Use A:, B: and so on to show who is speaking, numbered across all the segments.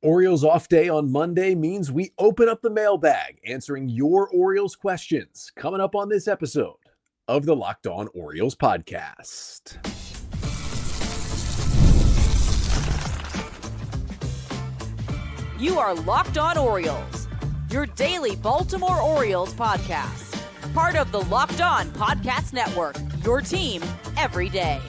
A: Orioles off day on Monday means we open up the mailbag, answering your Orioles questions. Coming up on this episode of the Locked On Orioles podcast.
B: You are Locked On Orioles, your daily Baltimore Orioles podcast. Part of the Locked On Podcast Network, your team every day.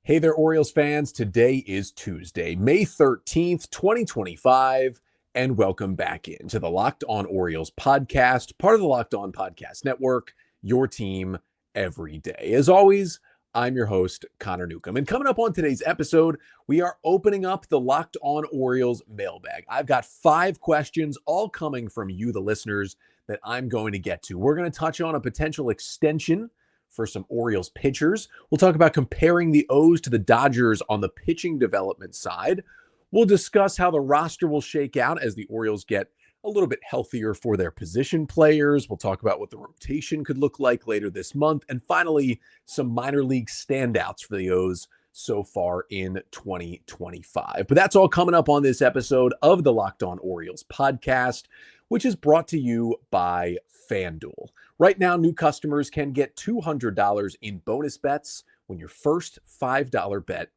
A: Hey there, Orioles fans. Today is Tuesday, May 13th, 2025, and welcome back into the Locked On Orioles podcast, part of the Locked On Podcast Network, your team every day. As always, I'm your host, Connor Newcomb. And coming up on today's episode, we are opening up the Locked On Orioles mailbag. I've got 5 questions, all coming from you, the listeners, that I'm going to get to. We're going to touch on a potential extension for some Orioles pitchers. We'll talk about comparing the O's to the Dodgers on the pitching development side. We'll discuss how the roster will shake out as the Orioles get a little bit healthier for their position players. We'll talk about what the rotation could look like later this month. And finally, some minor league standouts for the O's so far in 2025. But that's all coming up on this episode of the Locked On Orioles podcast, which is brought to you by FanDuel. Right now, new customers can get $200 in bonus bets when your first $5 bet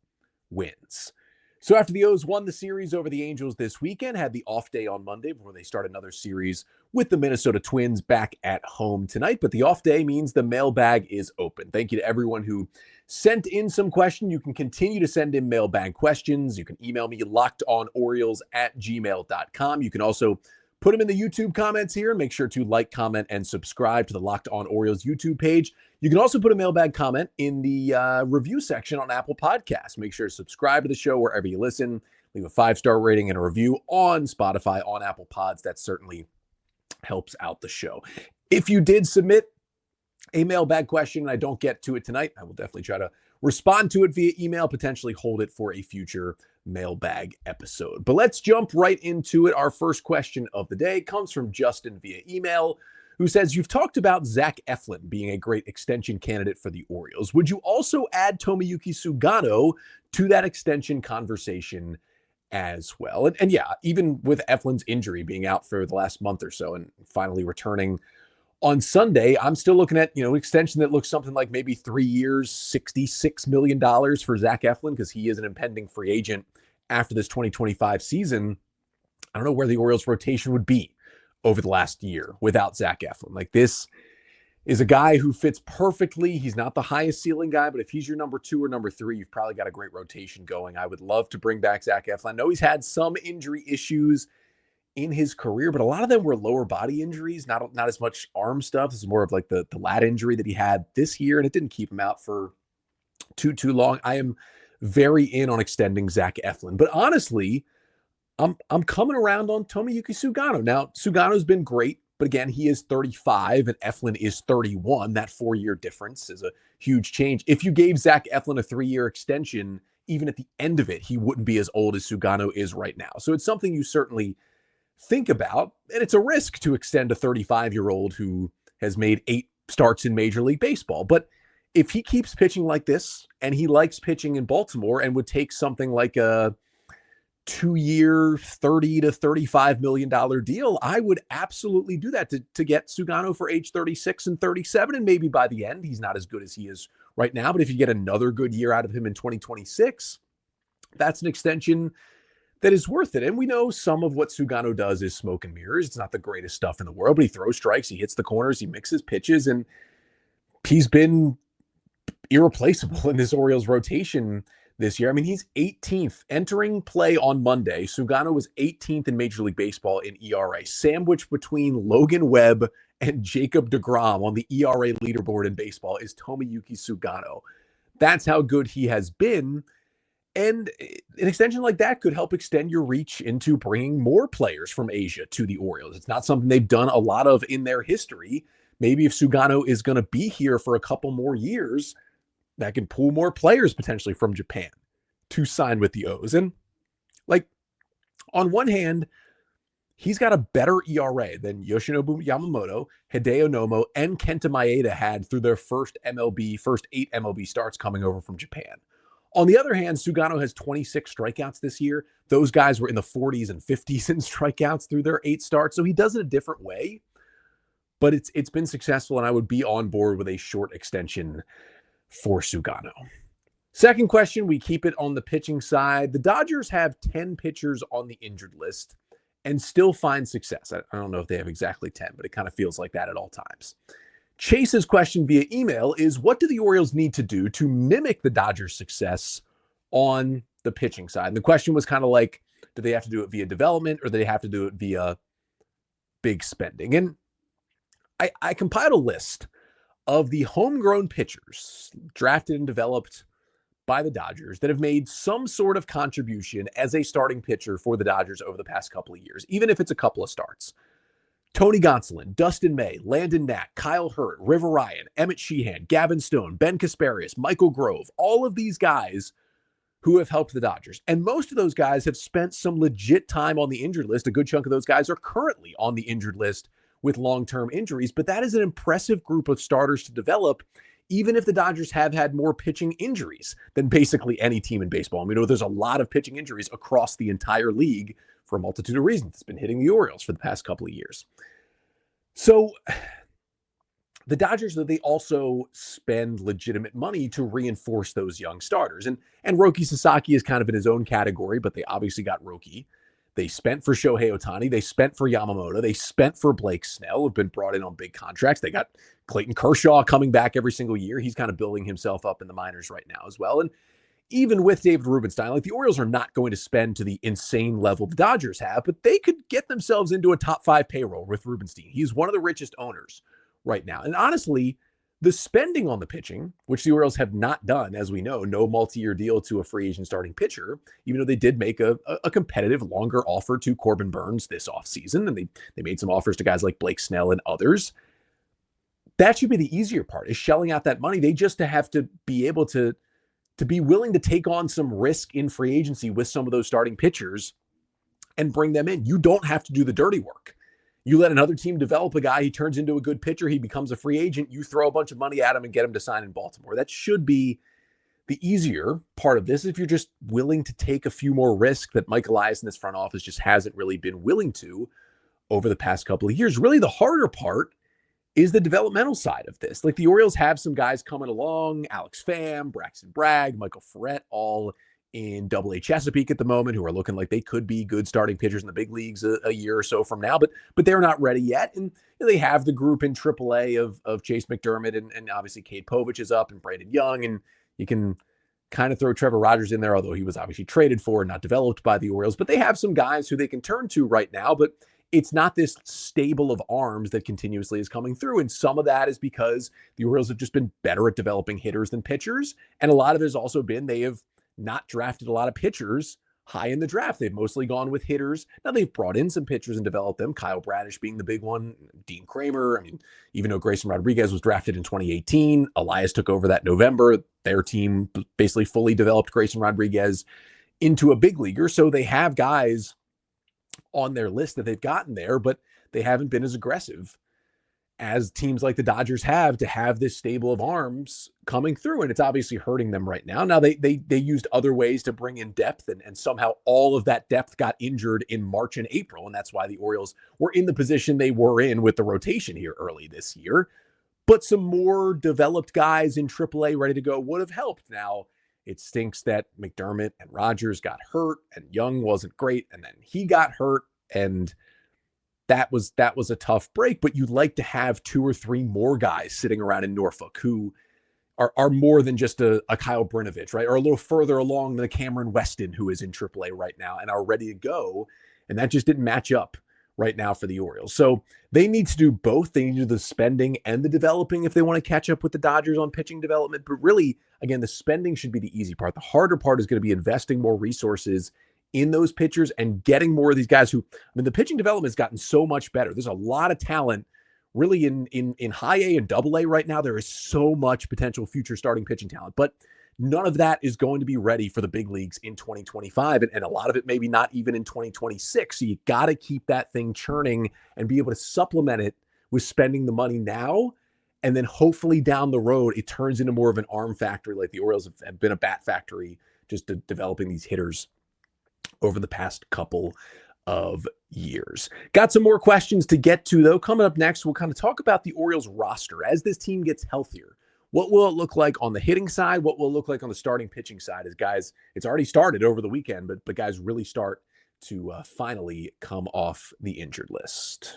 A: wins. So after the O's won the series over the Angels this weekend, had the off day on Monday before they start another series with the Minnesota Twins back at home tonight. But the off day means the mailbag is open. Thank you to everyone who sent in some questions. You can continue to send in mailbag questions. You can email me lockedonorioles@gmail.com. You can also put them in the YouTube comments here and make sure to like, comment, and subscribe to the Locked On Orioles YouTube page. You can also put a mailbag comment in the review section on Apple Podcasts. Make sure to subscribe to the show wherever you listen. Leave a 5-star rating and a review on Spotify, on Apple Pods. That certainly helps out the show. If you did submit a mailbag question and I don't get to it tonight, I will definitely try to respond to it via email, potentially hold it for a future mailbag episode. But let's jump right into it. Our first question of the day comes from Justin via email, who says, you've talked about Zach Eflin being a great extension candidate for the Orioles. Would you also add Tomoyuki Sugano to that extension conversation as well? And yeah, even with Eflin's injury being out for the last month or so and finally returning on Sunday, I'm still looking at, extension that looks something like maybe 3 years, $66 million for Zach Eflin, because he is an impending free agent after this 2025 season. I don't know where the Orioles rotation would be over the last year without Zach Eflin. Like, this is a guy who fits perfectly. He's not the highest ceiling guy, but if he's your number 2 or number 3, you've probably got a great rotation going. I would love to bring back Zach Eflin. I know he's had some injury issues in his career, but a lot of them were lower body injuries, not as much arm stuff. This is more of like the lat injury that he had this year, and it didn't keep him out for too long. I am very in on extending Zach Eflin, but honestly, I'm coming around on Tomoyuki Sugano. Now, Sugano's been great, but again, he is 35 and Eflin is 31. That 4-year difference is a huge change. If you gave Zach Eflin a 3-year extension, even at the end of it, he wouldn't be as old as Sugano is right now. So it's something you certainly think about, and it's a risk to extend a 35-year-old who has made 8 starts in Major League Baseball. But if he keeps pitching like this, and he likes pitching in Baltimore and would take something like a 2-year, $30 to $35 million deal, I would absolutely do that to get Sugano for age 36 and 37. And maybe by the end, he's not as good as he is right now. But if you get another good year out of him in 2026, that's an extension that is worth it. And we know some of what Sugano does is smoke and mirrors. It's not the greatest stuff in the world, but he throws strikes, he hits the corners, he mixes pitches, and he's been irreplaceable in this Orioles rotation this year. I mean, he's 18th entering play on Monday. Sugano was 18th in Major League Baseball in ERA, sandwiched between Logan Webb and Jacob deGrom on the ERA leaderboard in baseball is Tomoyuki Sugano. That's how good he has been. And an extension like that could help extend your reach into bringing more players from Asia to the Orioles. It's not something they've done a lot of in their history. Maybe if Sugano is going to be here for a couple more years, that can pull more players potentially from Japan to sign with the O's. And like, on one hand, he's got a better ERA than Yoshinobu Yamamoto, Hideo Nomo, and Kenta Maeda had through their first 8 MLB starts coming over from Japan. On the other hand, Sugano has 26 strikeouts this year. Those guys were in the 40s and 50s in strikeouts through their 8 starts. So he does it a different way, but it's been successful, and I would be on board with a short extension for Sugano. Second question, we keep it on the pitching side. The Dodgers have 10 pitchers on the injured list and still find success. I don't know if they have exactly 10, but it kind of feels like that at all times. Chayce's question via email is, what do the Orioles need to do to mimic the Dodgers' success on the pitching side? And the question was kind of like, do they have to do it via development, or do they have to do it via big spending? And I compiled a list of the homegrown pitchers drafted and developed by the Dodgers that have made some sort of contribution as a starting pitcher for the Dodgers over the past couple of years, even if it's a couple of starts. Tony Gonsolin, Dustin May, Landon Knack, Kyle Hurt, River Ryan, Emmett Sheehan, Gavin Stone, Ben Kasparius, Michael Grove, all of these guys who have helped the Dodgers. And most of those guys have spent some legit time on the injured list. A good chunk of those guys are currently on the injured list with long-term injuries, but that is an impressive group of starters to develop, even if the Dodgers have had more pitching injuries than basically any team in baseball. And we know there's a lot of pitching injuries across the entire league for a multitude of reasons. It's been hitting the Orioles for the past couple of years. So the Dodgers, though, they also spend legitimate money to reinforce those young starters. And Roki Sasaki is kind of in his own category, but they obviously got Roki. They spent for Shohei Ohtani. They spent for Yamamoto. They spent for Blake Snell, who've been brought in on big contracts. They got Clayton Kershaw coming back every single year. He's kind of building himself up in the minors right now as well. And even with David Rubenstein, like, the Orioles are not going to spend to the insane level the Dodgers have, but they could get themselves into a top 5 payroll with Rubenstein. He's one of the richest owners right now. And honestly, the spending on the pitching, which the Orioles have not done, as we know, no multi-year deal to a free agent starting pitcher, even though they did make a competitive, longer offer to Corbin Burns this offseason, and they made some offers to guys like Blake Snell and others. That should be the easier part, is shelling out that money. They just have to be able to be willing to take on some risk in free agency with some of those starting pitchers and bring them in. You don't have to do the dirty work. You let another team develop a guy, he turns into a good pitcher, he becomes a free agent, you throw a bunch of money at him and get him to sign in Baltimore. That should be the easier part of this, if you're just willing to take a few more risks that Mike Elias in this front office just hasn't really been willing to over the past couple of years. Really, the harder part is the developmental side of this. Like, the Orioles have some guys coming along, Alex Pham, Braxton Bragg, Michael Ferret, all in Double-A Chesapeake at the moment, who are looking like they could be good starting pitchers in the big leagues a year or so from now, but they're not ready yet. And they have the group in Triple-A of Chayce McDermott, and obviously Cade Povich is up, and Brandon Young, and you can kind of throw Trevor Rogers in there, although he was obviously traded for and not developed by the Orioles. But they have some guys who they can turn to right now, but it's not this stable of arms that continuously is coming through. And some of that is because the Orioles have just been better at developing hitters than pitchers. And a lot of it has also been they have not drafted a lot of pitchers high in the draft. They've mostly gone with hitters. Now, they've brought in some pitchers and developed them, Kyle Bradish being the big one, Dean Kramer. I mean, even though Grayson Rodriguez was drafted in 2018, Elias took over that November. Their team basically fully developed Grayson Rodriguez into a big leaguer. So they have guys on their list that they've gotten there, but they haven't been as aggressive as teams like the Dodgers have to have this stable of arms coming through. And it's obviously hurting them right now. Now, they used other ways to bring in depth, and somehow all of that depth got injured in March and April. And that's why the Orioles were in the position they were in with the rotation here early this year. But some more developed guys in AAA ready to go would have helped. Now, it stinks that McDermott and Rogers got hurt and Young wasn't great, and then he got hurt, and that was a tough break. But you'd like to have 2 or 3 more guys sitting around in Norfolk who are more than just a Kyle Brinovich, right? Or a little further along than a Cameron Weston, who is in AAA right now and are ready to go. And that just didn't match up right now for the Orioles. So they need to do both. They need to do the spending and the developing if they want to catch up with the Dodgers on pitching development. But really, again, the spending should be the easy part. The harder part is going to be investing more resources in those pitchers and getting more of these guys who, I mean, the pitching development has gotten so much better. There's a lot of talent really in high A and Double-A right now. There is so much potential future starting pitching talent, but none of that is going to be ready for the big leagues in 2025. And a lot of it maybe not even in 2026. So you got to keep that thing churning and be able to supplement it with spending the money now And then hopefully down the road, it turns into more of an arm factory, like the Orioles have been a bat factory, just developing these hitters over the past couple of years. Got some more questions to get to, though. Coming up next, we'll kind of talk about the Orioles roster as this team gets healthier. What will it look like on the hitting side? What will it look like on the starting pitching side as guys, it's already started over the weekend, but guys really start to finally come off the injured list.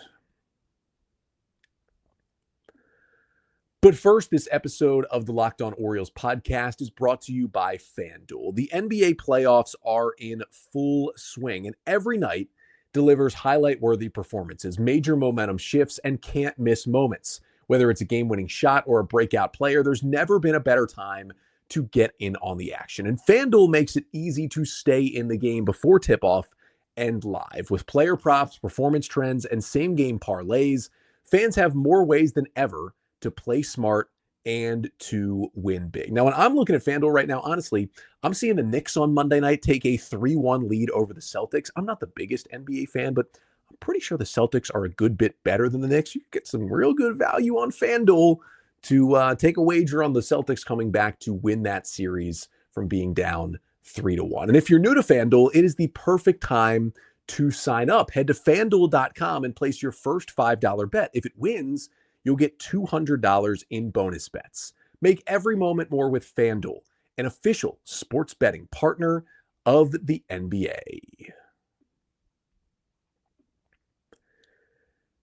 A: But first, this episode of the Locked On Orioles podcast is brought to you by FanDuel. The NBA playoffs are in full swing, and every night delivers highlight-worthy performances, major momentum shifts, and can't-miss moments. Whether it's a game-winning shot or a breakout player, there's never been a better time to get in on the action. And FanDuel makes it easy to stay in the game before tip-off and live. With player props, performance trends, and same-game parlays, fans have more ways than ever to play smart and to win big. Now, when I'm looking at FanDuel right now, honestly, I'm seeing the Knicks on Monday night take a 3-1 lead over the Celtics. I'm not the biggest NBA fan, but I'm pretty sure the Celtics are a good bit better than the Knicks. You can get some real good value on FanDuel to take a wager on the Celtics coming back to win that series from being down 3-1. And if you're new to FanDuel, it is the perfect time to sign up. Head to FanDuel.com and place your first $5 bet. If it wins, you'll get $200 in bonus bets. Make every moment more with FanDuel, an official sports betting partner of the NBA.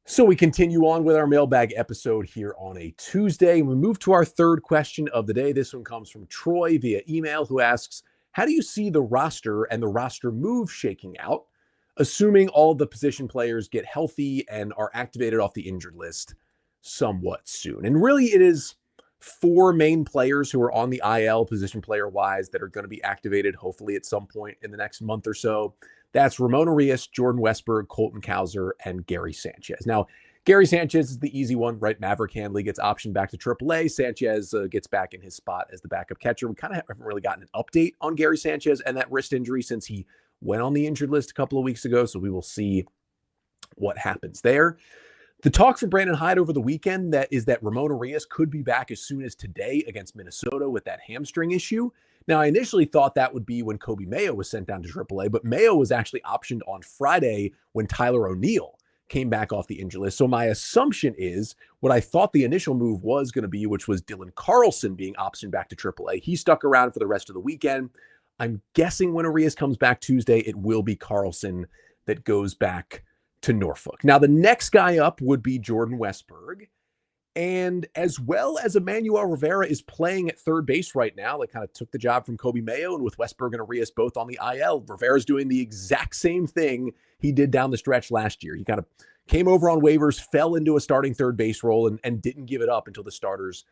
A: So we continue on with our mailbag episode here on a Tuesday. We move to our third question of the day. This one comes from Troy via email, who asks, how do you see the roster and the roster move shaking out, assuming all the position players get healthy and are activated off the injured list somewhat soon? And really, it is 4 main players who are on the IL position player wise that are going to be activated hopefully at some point in the next month or so. That's Ramon Urias, Jordan Westburg, Colton Cowser, and Gary Sanchez. Now, Gary Sanchez is the easy one, right? Maverick Handley gets optioned back to AAA. Sanchez gets back in his spot as the backup catcher. We kind of haven't really gotten an update on Gary Sanchez and that wrist injury since he went on the injured list a couple of weeks ago, so we will see what happens there. The talk for Brandon Hyde over the weekend that Ramon Urias could be back as soon as today against Minnesota with that hamstring issue. Now, I initially thought that would be when Kobe Mayo was sent down to AAA, but Mayo was actually optioned on Friday when Tyler O'Neill came back off the injury list. So my assumption is what I thought the initial move was going to be, which was Dylan Carlson being optioned back to AAA. He stuck around for the rest of the weekend. I'm guessing when Urias comes back Tuesday, it will be Carlson that goes back to Norfolk. Now, the next guy up would be Jordan Westburg. And as well as Emmanuel Rivera is playing at third base right now, that kind of took the job from Kobe Mayo, and with Westburg and Urias both on the IL, Rivera's doing the exact same thing he did down the stretch last year. He kind of came over on waivers, fell into a starting third base role, and didn't give it up until the starters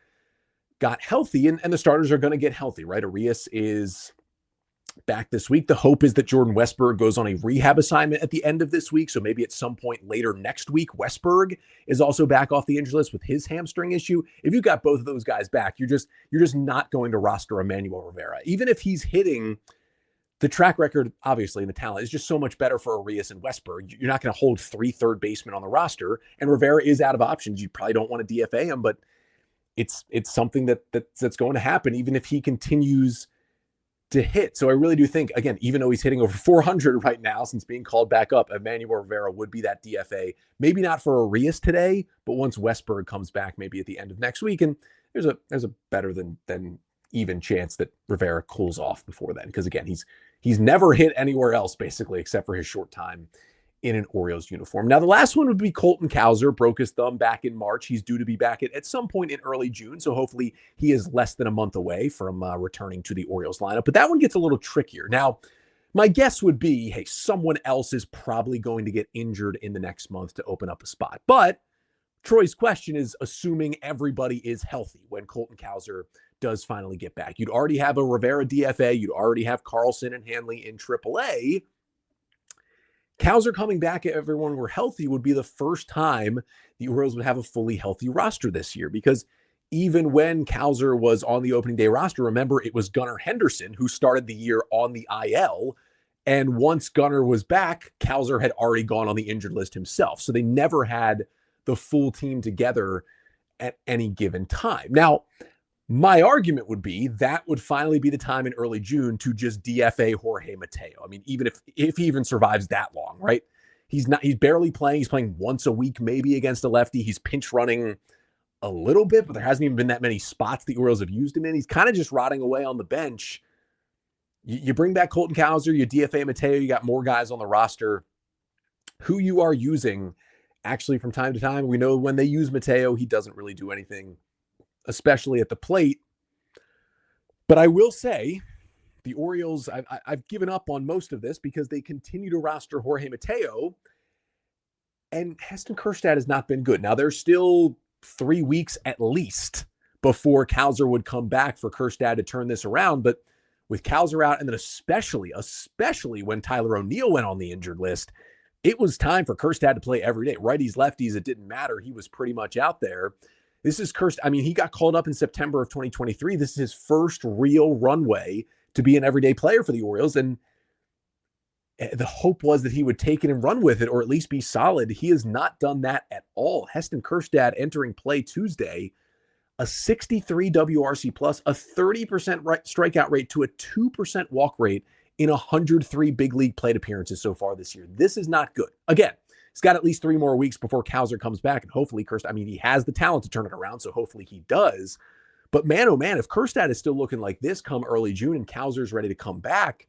A: got healthy. And the starters are going to get healthy, right? Urias is back this week. The hope is that Jordan Westburg goes on a rehab assignment at the end of this week. So maybe at some point later next week, Westburg is also back off the injury list with his hamstring issue. If you've got both of those guys back, you're just not going to roster Emmanuel Rivera. Even if he's hitting, the track record, obviously, and the talent is just so much better for Urias and Westburg. You're not going to hold 3 third basemen on the roster, and Rivera is out of options. You probably don't want to DFA him, but it's something that's going to happen, even if he continues to hit. So I really do think, again, even though he's hitting over 400 right now since being called back up, Emmanuel Rivera would be that DFA. Maybe not for Urias today, but once Westburg comes back, maybe at the end of next week, and there's a better than even chance that Rivera cools off before then, because again, he's never hit anywhere else basically except for his short time in an Orioles uniform. Now, the last one would be Colton Cowser. Broke his thumb back in March. He's due to be back at some point in early June, so hopefully he is less than a month away from returning to the Orioles lineup. But that one gets a little trickier. Now, my guess would be, hey, someone else is probably going to get injured in the next month to open up a spot. But Troy's question is assuming everybody is healthy when Colton Cowser does finally get back. You'd already have a Rivera DFA. You'd already have Carlson and Handley in AAA. Cowser coming back if everyone were healthy would be the first time the Orioles would have a fully healthy roster this year, because even when Cowser was on the opening day roster, remember, it was Gunnar Henderson who started the year on the IL. And once Gunnar was back, Cowser had already gone on the injured list himself. So they never had the full team together at any given time. Now, my argument would be that would finally be the time in early June to just DFA Jorge Mateo. I mean, even if he even survives that long, right? He's barely playing. He's playing once a week, maybe against a lefty. He's pinch running a little bit, but there hasn't even been that many spots the Orioles have used him in. He's kind of just rotting away on the bench. You bring back Colton Cowser, you DFA Mateo, you got more guys on the roster. Who you are using actually from time to time, we know when they use Mateo, he doesn't really do anything, especially at the plate. But I will say the Orioles, I've given up on most of this because they continue to roster Jorge Mateo, and Heston Kjerstad has not been good. Now, there's still 3 weeks at least before Cowser would come back for Kjerstad to turn this around. But with Cowser out, and then especially when Tyler O'Neill went on the injured list, it was time for Kjerstad to play every day. Righties, lefties, it didn't matter. He was pretty much out there. This is Kerst. I mean, he got called up in September of 2023. This is his first real runway to be an everyday player for the Orioles. And the hope was that he would take it and run with it, or at least be solid. He has not done that at all. Heston Kjerstad entering play Tuesday, a 63 WRC plus, a 30% strikeout rate to a 2% walk rate in 103 big league plate appearances so far this year. This is not good. Again, he's got at least 3 more weeks before Cowser comes back, and hopefully Kerst, I mean, he has the talent to turn it around, so hopefully he does. But man, oh man, if Kjerstad is still looking like this come early June and Cowser's ready to come back,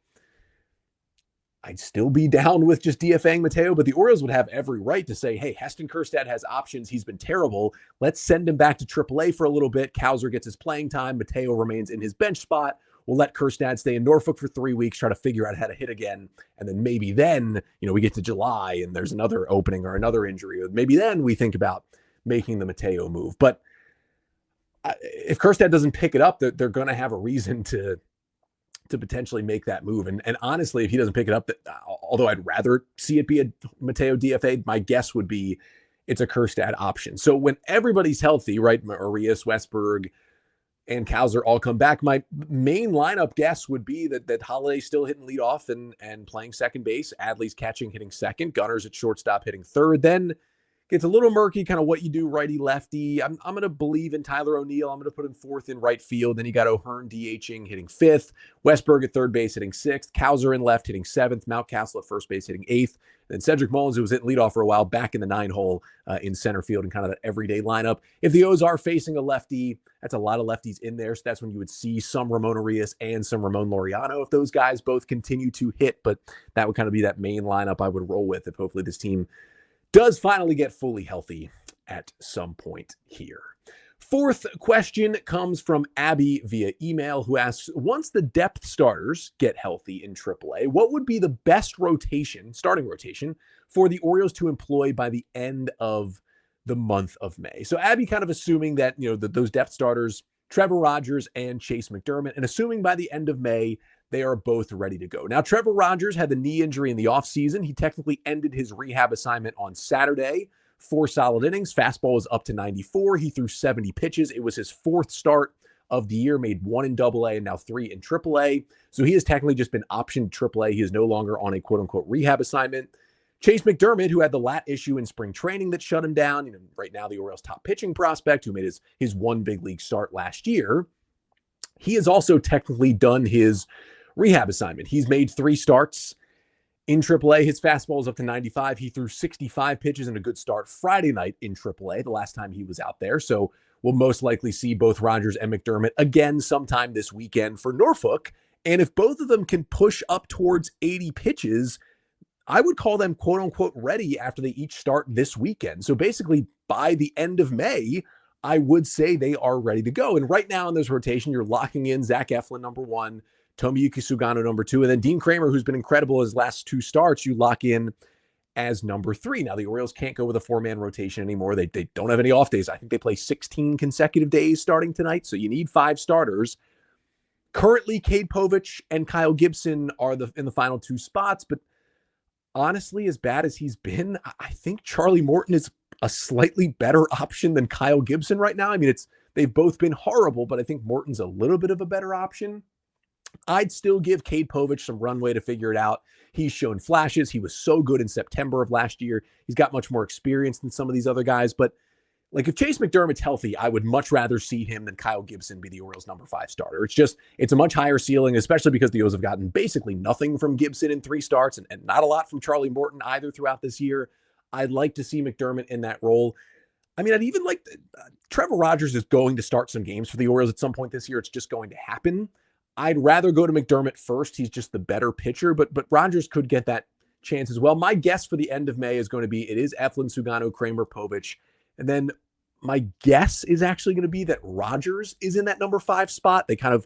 A: I'd still be down with just DFAing Mateo, but the Orioles would have every right to say, hey, Heston Kjerstad has options. He's been terrible. Let's send him back to AAA for a little bit. Cowser gets his playing time. Mateo remains in his bench spot. We'll let Kjerstad stay in Norfolk for 3 weeks, try to figure out how to hit again. And then maybe then, we get to July and there's another opening or another injury. Or maybe then we think about making the Mateo move. But if Kjerstad doesn't pick it up, they're going to have a reason to potentially make that move. And honestly, if he doesn't pick it up, although I'd rather see it be a Mateo DFA, my guess would be it's a Kjerstad option. So when everybody's healthy, right, Arias, Westberg, and Cowser all come back, my main lineup guess would be that Holiday's still hitting leadoff and playing second base. Adley's catching, hitting second. Gunner's at shortstop, hitting third. Then gets a little murky, kind of what you do righty lefty. I'm going to believe in Tyler O'Neill. I'm going to put him fourth in right field. Then you got O'Hearn DHing, hitting fifth. Westberg at third base, hitting sixth. Cowser in left, hitting seventh. Mountcastle at first base, hitting eighth. Then Cedric Mullins, who was hitting leadoff for a while, back in the 9-hole in center field and kind of that everyday lineup. If the O's are facing a lefty, that's a lot of lefties in there. So that's when you would see some Ramon Arias and some Ramon Laureano if those guys both continue to hit. But that would kind of be that main lineup I would roll with if hopefully this team does finally get fully healthy at some point here. Fourth question comes from Abby via email, who asks, once the depth starters get healthy in AAA, what would be the best starting rotation for the Orioles to employ by the end of the month of May? So Abby kind of assuming that, those depth starters, Trevor Rogers and Chayce McDermott, and assuming by the end of May, they are both ready to go. Now, Trevor Rogers had the knee injury in the offseason. He technically ended his rehab assignment on Saturday. 4 solid innings. Fastball was up to 94. He threw 70 pitches. It was his 4th start of the year, made 1 in AA and now 3 in AAA. So he has technically just been optioned AAA. He is no longer on a quote-unquote rehab assignment. Chayce McDermott, who had the lat issue in spring training that shut him down, right now the Orioles' top pitching prospect, who made his 1 big league start last year, he has also technically done his rehab assignment. He's made 3 starts in AAA. His fastball is up to 95. He threw 65 pitches in a good start Friday night in AAA, the last time he was out there. So we'll most likely see both Rogers and McDermott again sometime this weekend for Norfolk. And if both of them can push up towards 80 pitches, I would call them quote unquote ready after they each start this weekend. So basically by the end of May, I would say they are ready to go. And right now in this rotation, you're locking in Zach Eflin, number 1, Tomoyuki Sugano, number 2, and then Dean Kramer, who's been incredible his last 2 starts, you lock in as number 3. Now, the Orioles can't go with a 4-man rotation anymore. They don't have any off days. I think they play 16 consecutive days starting tonight, so you need 5 starters. Currently, Cade Povich and Kyle Gibson are in the final 2 spots, but honestly, as bad as he's been, I think Charlie Morton is a slightly better option than Kyle Gibson right now. I mean, they've both been horrible, but I think Morton's a little bit of a better option. I'd still give Cade Povich some runway to figure it out. He's shown flashes. He was so good in September of last year. He's got much more experience than some of these other guys, but Like if Chayce McDermott's healthy, I would much rather see him than Kyle Gibson be the Orioles' number 5 starter. It's a much higher ceiling, especially because the O's have gotten basically nothing from Gibson in 3 starts and not a lot from Charlie Morton either throughout this year. I'd like to see McDermott in that role. I mean, I'd even like Trevor Rogers is going to start some games for the Orioles at some point this year. It's just going to happen. I'd rather go to McDermott first. He's just the better pitcher, but Rogers could get that chance as well. My guess for the end of May is going to be it is Eflin, Sugano, Kramer, Povich. And then my guess is actually going to be that Rogers is in that number 5 spot. They kind of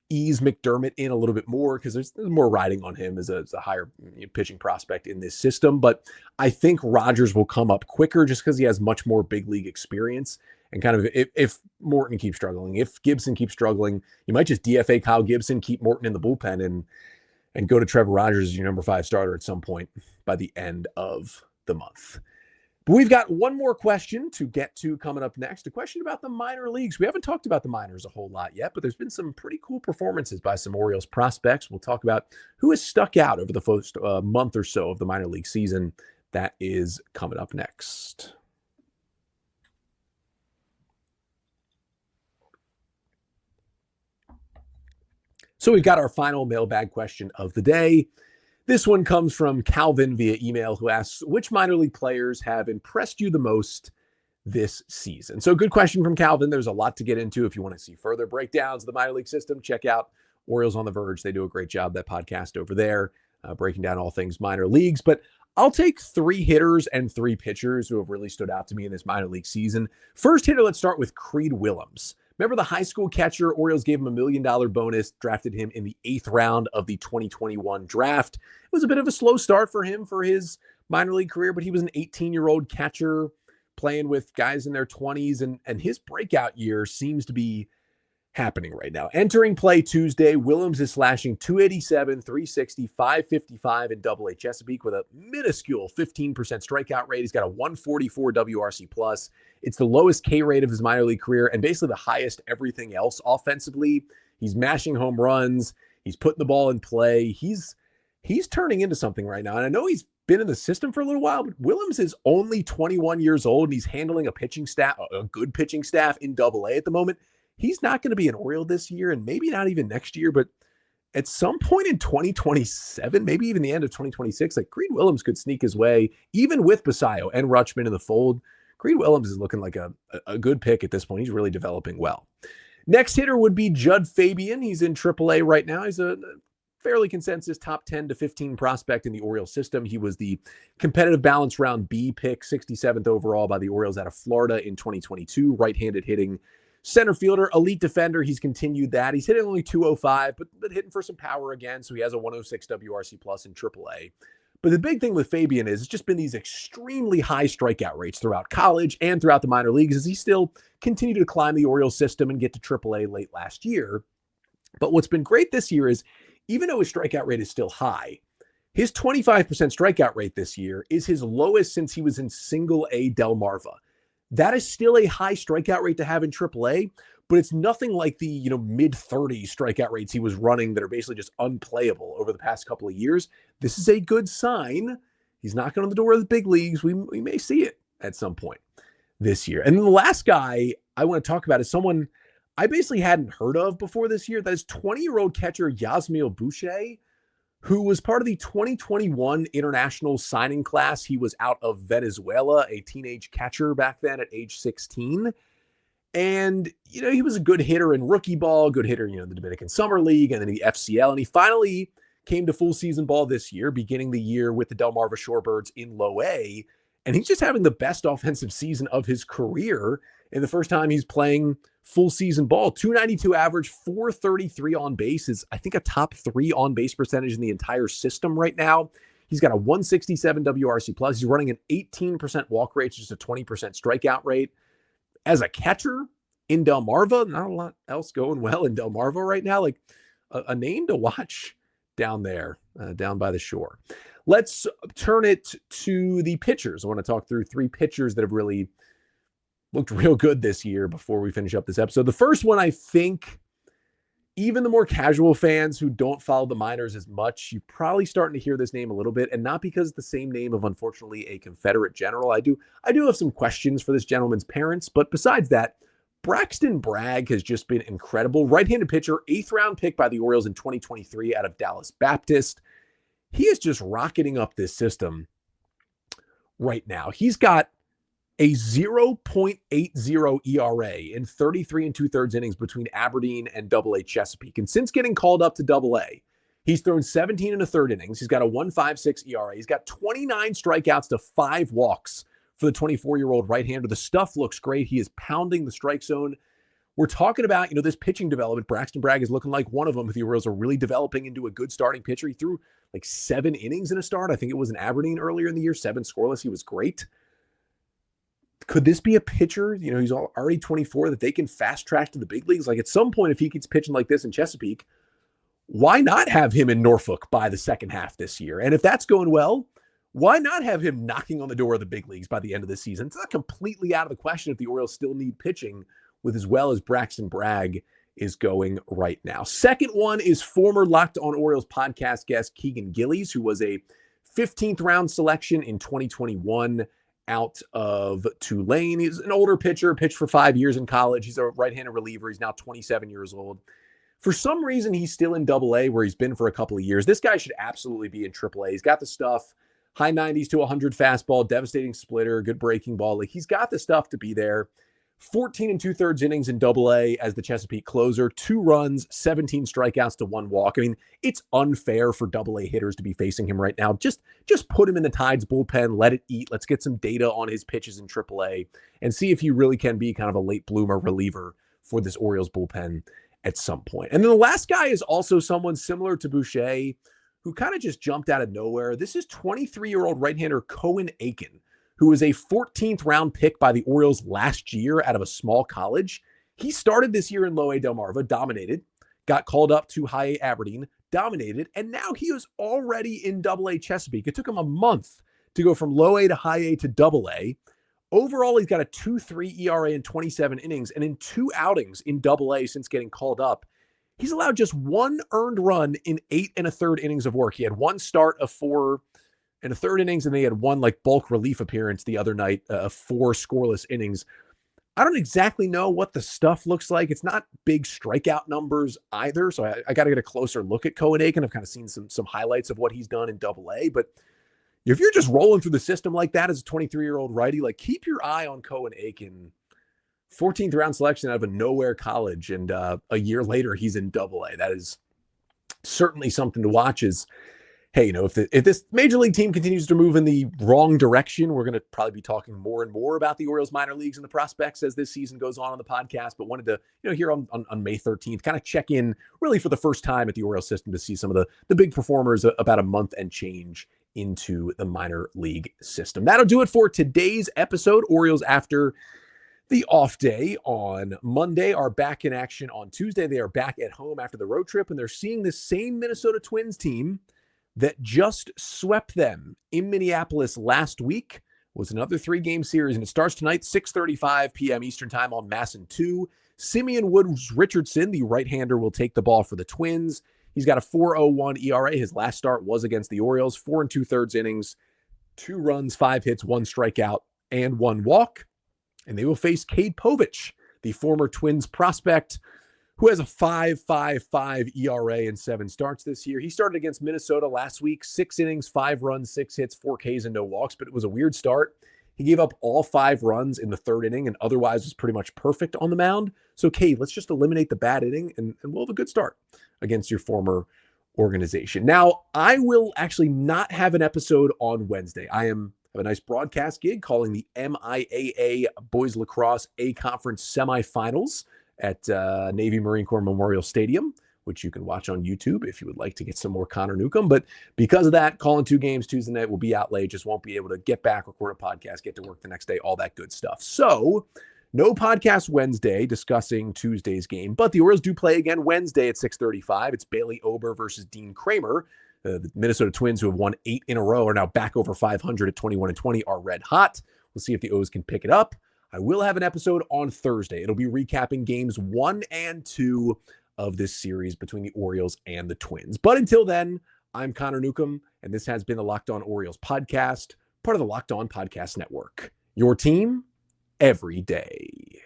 A: ease McDermott in a little bit more because there's more riding on him as a higher pitching prospect in this system. But I think Rogers will come up quicker just because he has much more big league experience. And kind of if Morton keeps struggling, if Gibson keeps struggling, you might just DFA Kyle Gibson, keep Morton in the bullpen and go to Trevor Rogers as your number 5 starter at some point by the end of the month. But we've got one more question to get to coming up next, a question about the minor leagues. We haven't talked about the minors a whole lot yet, but there's been some pretty cool performances by some Orioles prospects. We'll talk about who has stuck out over the first month or so of the minor league season. That is coming up next. So we've got our final mailbag question of the day. This one comes from Calvin via email, who asks, which minor league players have impressed you the most this season? So good question from Calvin. There's a lot to get into. If you want to see further breakdowns of the minor league system, check out Orioles on the Verge. They do a great job, that podcast over there, breaking down all things minor leagues. But I'll take 3 hitters and 3 pitchers who have really stood out to me in this minor league season. First hitter, let's start with Creed Willems. Remember the high school catcher? Orioles gave him $1 million bonus, drafted him in the 8th round of the 2021 draft. It was a bit of a slow start for him for his minor league career, but he was an 18-year-old catcher playing with guys in their 20s, and his breakout year seems to be happening right now. Entering play Tuesday, Willems is slashing .287, .360, .555 in Double-A Chesapeake with a minuscule 15% strikeout rate. He's got a 144 WRC plus. It's the lowest K rate of his minor league career and basically the highest everything else offensively. He's mashing home runs. He's putting the ball in play. He's turning into something right now. And I know he's been in the system for a little while, but Willems is only 21 years old and he's handling a good pitching staff in Double-A at the moment. He's not going to be an Oriole this year and maybe not even next year, but at some point in 2027, maybe even the end of 2026, like Creed Willems could sneak his way, even with Basayo and Rutschman in the fold. Creed Willems is looking like a good pick at this point. He's really developing well. Next hitter would be Judd Fabian. He's in AAA right now. He's a fairly consensus top 10 to 15 prospect in the Orioles system. He was the competitive balance round B pick, 67th overall by the Orioles out of Florida in 2022, right-handed hitting center fielder, elite defender. He's continued that. He's hitting only 205, but hitting for some power again. So he has a 106 WRC plus in AAA. But the big thing with Fabian is it's just been these extremely high strikeout rates throughout college and throughout the minor leagues as he still continued to climb the Orioles system and get to AAA late last year. But what's been great this year is even though his strikeout rate is still high, his 25% strikeout rate this year is his lowest since he was in single A Delmarva. That is still a high strikeout rate to have in AAA, but it's nothing like the mid-30s strikeout rates he was running that are basically just unplayable over the past couple of years. This is a good sign. He's knocking on the door of the big leagues. We may see it at some point this year. And then the last guy I want to talk about is someone I basically hadn't heard of before this year. That is 20-year-old catcher Yasmil Boucher, who was part of the 2021 international signing class. He was out of Venezuela, a teenage catcher back then at age 16. And, he was a good hitter in rookie ball, good hitter, the Dominican Summer League and then the FCL. And he finally came to full season ball this year, beginning the year with the Delmarva Shorebirds in Low A. And he's just having the best offensive season of his career in the first time he's playing full season ball. 292 average, 433 on base is, I think, a top 3 on base percentage in the entire system right now. He's got a 167 WRC plus. He's running an 18% walk rate, just a 20% strikeout rate. As a catcher in Delmarva, not a lot else going well in Delmarva right now. Like a name to watch down there, down by the shore. Let's turn it to the pitchers. I want to talk through 3 pitchers that have really looked real good this year before we finish up this episode. The first one I think even the more casual fans who don't follow the minors as much, you're probably starting to hear this name a little bit, and not because it's the same name of, unfortunately, a Confederate general. I do have some questions for this gentleman's parents, but besides that, Braxton Bragg has just been incredible. Right-handed pitcher, 8th round pick by the Orioles in 2023 out of Dallas Baptist. He is just rocketing up this system right now. He's got a 0.80 ERA in 33 and 2/3 innings between Aberdeen and AA Chesapeake. And since getting called up to AA, he's thrown 17 and a third innings. He's got a 1.56 ERA. He's got 29 strikeouts to 5 walks for the 24-year-old right-hander. The stuff looks great. He is pounding the strike zone. We're talking about, this pitching development. Braxton Bragg is looking like one of them. The Orioles are really developing into a good starting pitcher. He threw like 7 innings in a start. I think it was in Aberdeen earlier in the year, 7 scoreless. He was great. Could this be a pitcher, he's already 24, that they can fast track to the big leagues? Like at some point, if he keeps pitching like this in Chesapeake, why not have him in Norfolk by the second half this year? And if that's going well, why not have him knocking on the door of the big leagues by the end of the season? It's not completely out of the question if the Orioles still need pitching with as well as Braxton Bragg is going right now. Second one is former Locked On Orioles podcast guest Keegan Gillies, who was a 15th round selection in 2021 out of Tulane. He's an older pitcher, pitched for 5 years in college. He's a right-handed reliever. He's now 27 years old. For some reason, he's still in AA, where he's been for a couple of years. This guy should absolutely be in AAA. He's got the stuff, high 90s to 100 fastball, devastating splitter, good breaking ball. Like he's got the stuff to be there. 14 and 2/3 innings in AA as the Chesapeake closer, 2 runs, 17 strikeouts to 1 walk. I mean, it's unfair for AA hitters to be facing him right now. Just put him in the Tides bullpen, let it eat. Let's get some data on his pitches in AAA and see if he really can be kind of a late bloomer reliever for this Orioles bullpen at some point. And then the last guy is also someone similar to Boucher, who kind of just jumped out of nowhere. This is 23-year-old right-hander Cohen Aiken, who was a 14th round pick by the Orioles last year out of a small college. He started this year in Low A Delmarva, dominated, got called up to High A Aberdeen, dominated, and now he is already in AA Chesapeake. It took him a month to go from Low A to High A to AA. Overall, he's got a 2.3 ERA in 27 innings, and in 2 outings in AA since getting called up, he's allowed just 1 earned run in 8 1/3 innings of work. He had 1 start of 4 1/3 innings, and they had 1 bulk relief appearance the other night of 4 scoreless innings. I don't exactly know what the stuff looks like. It's not big strikeout numbers either, so I got to get a closer look at Cohen Aiken. I've kind of seen some highlights of what he's done in AA, but if you're just rolling through the system like that as a 23-year-old righty, keep your eye on Cohen Aiken. 14th round selection out of a nowhere college, and a year later he's in AA. That is certainly something to watch. Hey, if this major league team continues to move in the wrong direction, we're going to probably be talking more and more about the Orioles minor leagues and the prospects as this season goes on the podcast. But wanted to, here on May 13th, kind of check in really for the first time at the Orioles system to see some of the big performers about a month and change into the minor league system. That'll do it for today's episode. Orioles, after the off day on Monday, are back in action on Tuesday. They are back at home after the road trip, and they're seeing the same Minnesota Twins team that just swept them in Minneapolis last week. It was another 3-game series, and it starts tonight, 6:35 p.m. Eastern time on MASN 2. Simeon Woods Richardson, the right-hander, will take the ball for the Twins. He's got a 4.01 ERA. His last start was against the Orioles, 4 2/3 innings, 2 runs, 5 hits, 1 strikeout, and 1 walk. And they will face Cade Povich, the former Twins prospect, who has a 5.55 ERA in 7 starts this year. He started against Minnesota last week, 6 innings, 5 runs, 6 hits, 4 Ks, and no walks, but it was a weird start. He gave up all 5 runs in the 3rd inning and otherwise was pretty much perfect on the mound. So, Cade, let's just eliminate the bad inning and we'll have a good start against your former organization. Now, I will actually not have an episode on Wednesday. I have a nice broadcast gig calling the MIAA Boys Lacrosse A Conference semifinals at Navy Marine Corps Memorial Stadium, which you can watch on YouTube if you would like to get some more Connor Newcomb. But because of that, calling 2 games Tuesday night, will be out late, just won't be able to get back, record a podcast, get to work the next day, all that good stuff. So no podcast Wednesday discussing Tuesday's game, but the Orioles do play again Wednesday at 6:35. It's Bailey Ober versus Dean Kramer. The Minnesota Twins, who have won 8 in a row, are now back over 500 at 21-20, are red hot. We'll see if the O's can pick it up. I will have an episode on Thursday. It'll be recapping games 1 and 2 of this series between the Orioles and the Twins. But until then, I'm Connor Newcomb, and this has been the Locked On Orioles podcast, part of the Locked On Podcast Network. Your team every day.